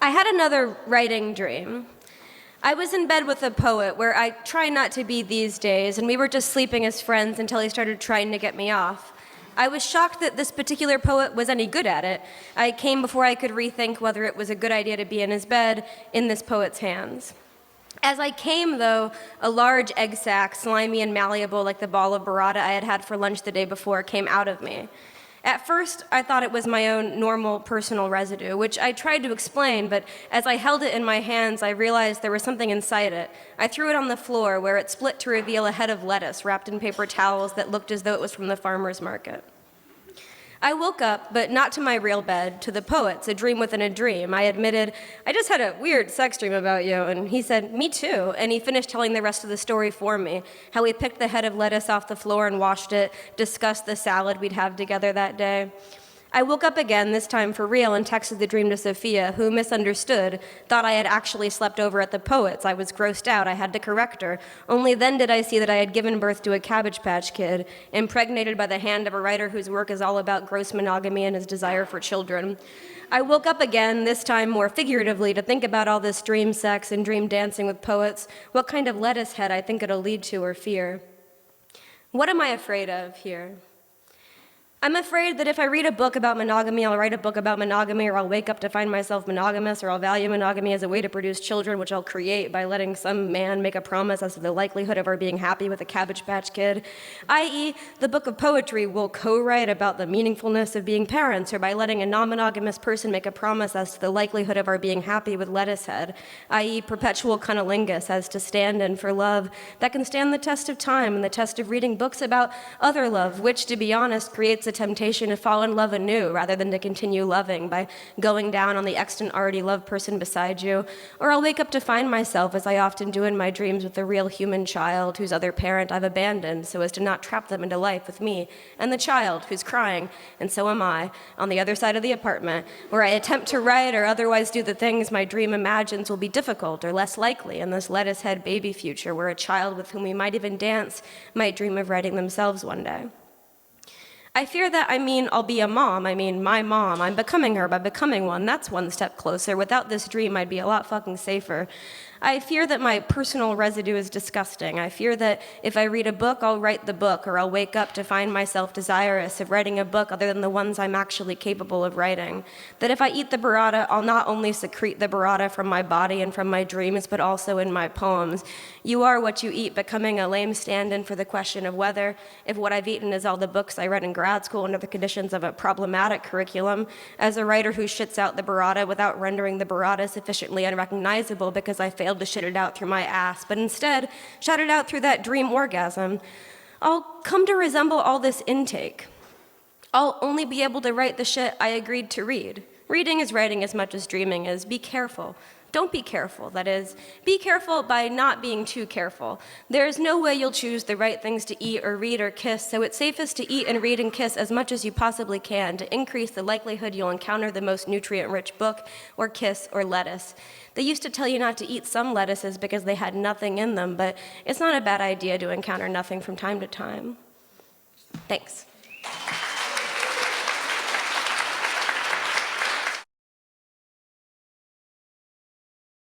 I had another writing dream. I was in bed with a poet, where I try not to be these days, and we were just sleeping as friends until he started trying to get me off. I was shocked that this particular poet was any good at it. I came before I could rethink whether it was a good idea to be in his bed in this poet's hands. As I came, though, a large egg sack, slimy and malleable like the ball of burrata I had had for lunch the day before, came out of me. At first, I thought it was my own normal personal residue, which I tried to explain, but as I held it in my hands, I realized there was something inside it. I threw it on the floor, where it split to reveal a head of lettuce wrapped in paper towels that looked as though it was from the farmer's market. I woke up, but not to my real bed, to the poet's, a dream within a dream. I admitted, I just had a weird sex dream about you, and he said, me too, and he finished telling the rest of the story for me, how he picked the head of lettuce off the floor and washed it, discussed the salad we'd have together that day. I woke up again, this time for real, and texted the dream to Sophia, who misunderstood, thought I had actually slept over at the poet's. I was grossed out. I had to correct her. Only then did I see that I had given birth to a Cabbage Patch Kid, impregnated by the hand of a writer whose work is all about gross monogamy and his desire for children. I woke up again, this time more figuratively, to think about all this dream sex and dream dancing with poets, what kind of lettuce head I think it'll lead to or fear. What am I afraid of here? I'm afraid that if I read a book about monogamy, I'll write a book about monogamy, or I'll wake up to find myself monogamous, or I'll value monogamy as a way to produce children, which I'll create by letting some man make a promise as to the likelihood of our being happy with a Cabbage Patch Kid, i.e., the book of poetry will co-write about the meaningfulness of being parents, or by letting a non-monogamous person make a promise as to the likelihood of our being happy with lettuce head, i.e., perpetual cunnilingus as to stand in for love that can stand the test of time and the test of reading books about other love, which, to be honest, creates a temptation to fall in love anew rather than to continue loving by going down on the extant already loved person beside you. Or I'll wake up to find myself, as I often do in my dreams, with a real human child whose other parent I've abandoned so as to not trap them into life with me, and the child who's crying, and so am I, on the other side of the apartment, where I attempt to write or otherwise do the things my dream imagines will be difficult or less likely in this lettuce-head baby future, where a child with whom we might even dance might dream of writing themselves one day. I fear that I'll be a mom, my mom. I'm becoming her by becoming one. That's one step closer. Without this dream, I'd be a lot fucking safer. I fear that my personal residue is disgusting. I fear that if I read a book, I'll write the book, or I'll wake up to find myself desirous of writing a book other than the ones I'm actually capable of writing. That if I eat the burrata, I'll not only secrete the burrata from my body and from my dreams, but also in my poems. You are what you eat, becoming a lame stand-in for the question of whether, if what I've eaten is all the books I read in grad school under the conditions of a problematic curriculum, as a writer who shits out the burrata without rendering the burrata sufficiently unrecognizable because I failed to shit it out through my ass, but instead shot it out through that dream orgasm, I'll come to resemble all this intake. I'll only be able to write the shit I agreed to read. Reading is writing as much as dreaming is. Be careful. Don't be careful, that is. Be careful by not being too careful. There is no way you'll choose the right things to eat or read or kiss, so it's safest to eat and read and kiss as much as you possibly can to increase the likelihood you'll encounter the most nutrient-rich book or kiss or lettuce. They used to tell you not to eat some lettuces because they had nothing in them, but it's not a bad idea to encounter nothing from time to time. Thanks.